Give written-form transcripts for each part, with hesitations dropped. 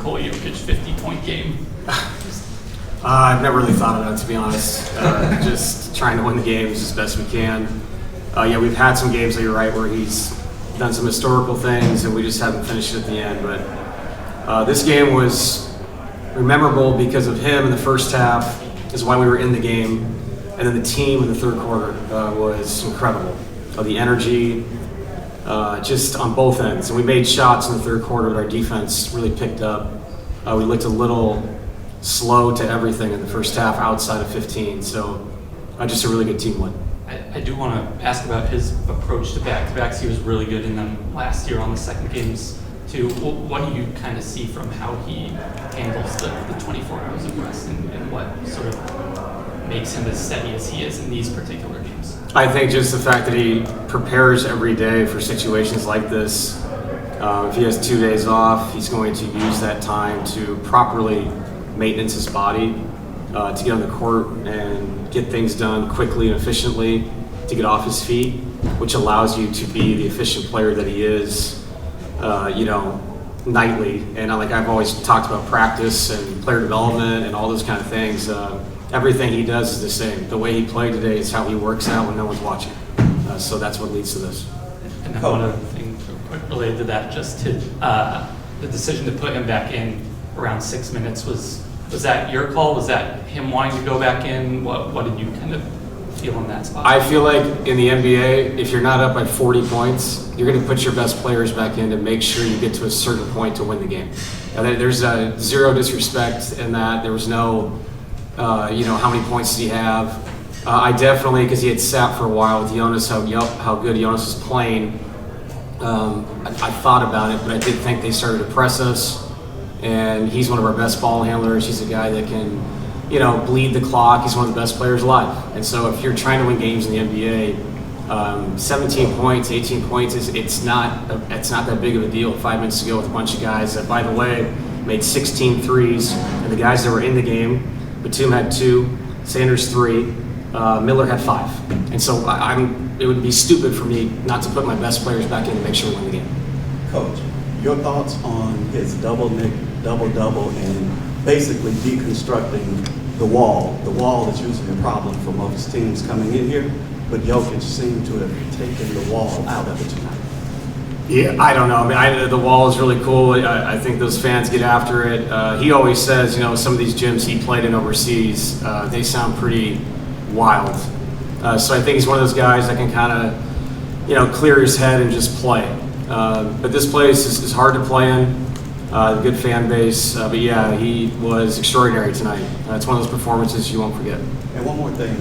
Nikola Jokic 50-point game? I've never really thought of that, to be honest. Just trying to win the games as best we can. Yeah, we've had some games, you're right, where he's done some historical things and we just haven't finished it at the end. But this game was memorable because of him in the first half, is why we were in the game. And then the team in the third quarter was incredible. The energy, just on both ends. And we made shots in the third quarter that our defense really picked up. We looked a little slow to everything in the first half outside of 15. So just a really good team win. I do want to ask about his approach to back-to-backs. He was really good in them last year on the second games too. What do you kind of see from how he handles the 24 hours of rest and what sort of makes him as steady as he is in these particular games? I think just the fact that he prepares every day for situations like this. If he has 2 days off, he's going to use that time to properly maintenance his body, to get on the court and get things done quickly and efficiently, to get off his feet, which allows you to be the efficient player that he is, nightly. And like I've always talked about practice and player development and all those kind of things. Everything he does is the same. The way he played today is how he works out when no one's watching. So that's what leads to this. And then one other thing related to that, just to the decision to put him back in around 6 minutes, was that your call? Was that him wanting to go back in? What did you kind of feel in that spot? I feel like in the NBA, if you're not up by 40 points, you're going to put your best players back in to make sure you get to a certain point to win the game. There's zero disrespect in that. There was no, how many points did he have? I definitely, because he had sat for a while with Jonas, how good Jonas was playing. I thought about it, but I did think they started to press us. And he's one of our best ball handlers. He's a guy that can, bleed the clock. He's one of the best players alive. And so if you're trying to win games in the NBA, 17 points, 18 points, it's not that big of a deal. 5 minutes to go with a bunch of guys that, by the way, made 16 threes. And the guys that were in the game, Batum had 2, Sanders 3, Miller had 5. And so it would be stupid for me not to put my best players back in to make sure we win the game. Coach, your thoughts on his double-double and basically deconstructing the wall. The wall is usually a problem for most teams coming in here, but Jokic seemed to have taken the wall out of it tonight. Yeah, I don't know. I mean, the wall is really cool. I think those fans get after it. He always says, some of these gyms he played in overseas, they sound pretty wild. So I think he's one of those guys that can kind of, clear his head and just play. But this place is hard to play in. Good fan base. But yeah, he was extraordinary tonight. It's one of those performances you won't forget. And one more thing,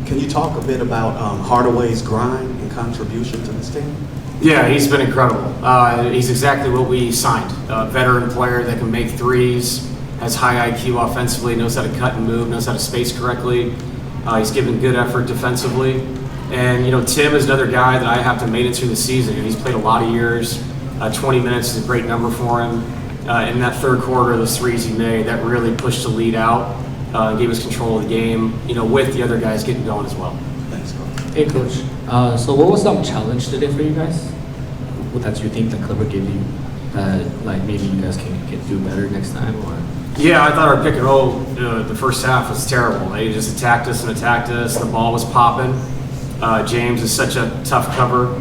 can you talk a bit about Hardaway's grind and contribution to this team? Yeah, he's been incredible. He's exactly what we signed. A veteran player that can make threes, has high IQ offensively, knows how to cut and move, knows how to space correctly. He's given good effort defensively. And, Tim is another guy that I have to maintenance through the season. He's played a lot of years. 20 minutes is a great number for him. In that third quarter, those threes he made, that really pushed the lead out and gave us control of the game, with the other guys getting going as well. Thanks, Coach. Hey, Coach. So what was some challenge today for you guys? What that you think the Clipper gave you that, maybe you guys can do better next time? Or? Yeah, I thought our pick and roll the first half was terrible. They just attacked us. The ball was popping. James is such a tough cover.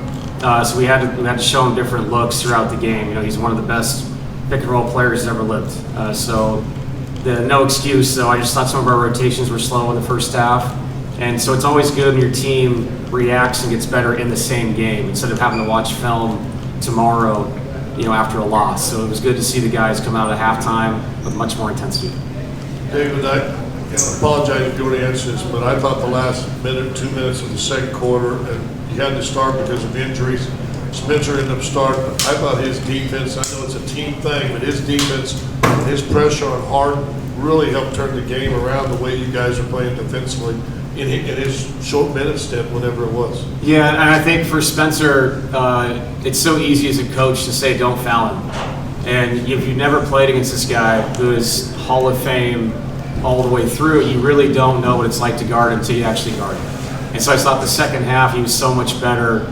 So we had to show him different looks throughout the game. He's one of the best pick and roll players ever lived. So no excuse. So I just thought some of our rotations were slow in the first half. And so it's always good when your team reacts and gets better in the same game instead of having to watch film tomorrow, after a loss. So it was good to see the guys come out at halftime with much more intensity. David, I apologize if you want to answer this, but I thought the last 2 minutes of the second quarter, and he had to start because of injuries. Spencer ended up starting. I thought his defense, I know it's a team thing, but his defense, his pressure on Harden really helped turn the game around the way you guys are playing defensively in his short minute stint, whenever it was. Yeah, and I think for Spencer, it's so easy as a coach to say don't foul him. And if you've never played against this guy who is Hall of Fame all the way through, you really don't know what it's like to guard him until you actually guard him. And so I thought the second half he was so much better,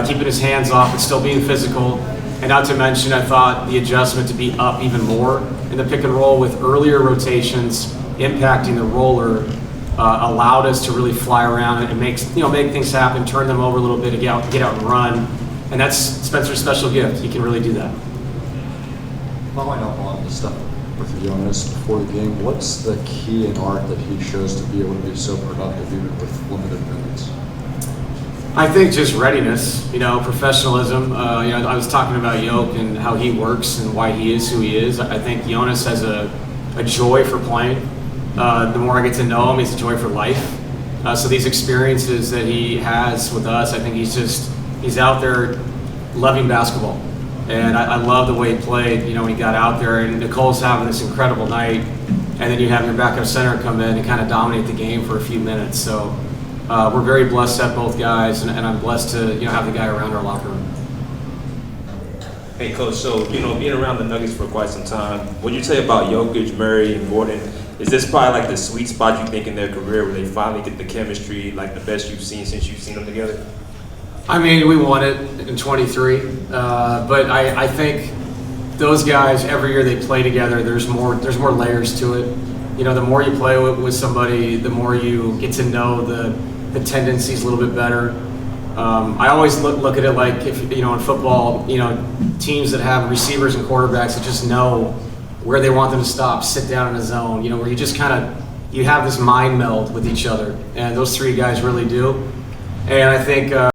keeping his hands off and still being physical. And not to mention, I thought the adjustment to be up even more in the pick and roll with earlier rotations impacting the roller allowed us to really fly around and make things happen, turn them over a little bit, and get out and run. And that's Spencer's special gift. He can really do that. Following up on the stuff with Jonas before the game, what's the key and art that he shows to be able to be so productive even with limited minutes? I think just readiness, professionalism. I was talking about Yoke and how he works and why he is who he is. I think Jonas has a joy for playing. The more I get to know him, he's a joy for life. So these experiences that he has with us, I think he's out there loving basketball. And I love the way he played, when he got out there. And Nicole's having this incredible night. And then you have your backup center come in and kind of dominate the game for a few minutes. So we're very blessed to have both guys, and I'm blessed to have the guy around our locker room. Hey, Coach, so, being around the Nuggets for quite some time, what do you say about Jokic, Murray, and Gordon? Is this probably like the sweet spot you think in their career where they finally get the chemistry, like the best you've seen since you've seen them together? I mean, we won it in 23, but I think those guys, every year they play together, there's more layers to it. The more you play with somebody, the more you get to know the tendencies a little bit better. I always look at it like if in football, teams that have receivers and quarterbacks that just know where they want them to stop, sit down in a zone, where you just you have this mind meld with each other, and those three guys really do. And I think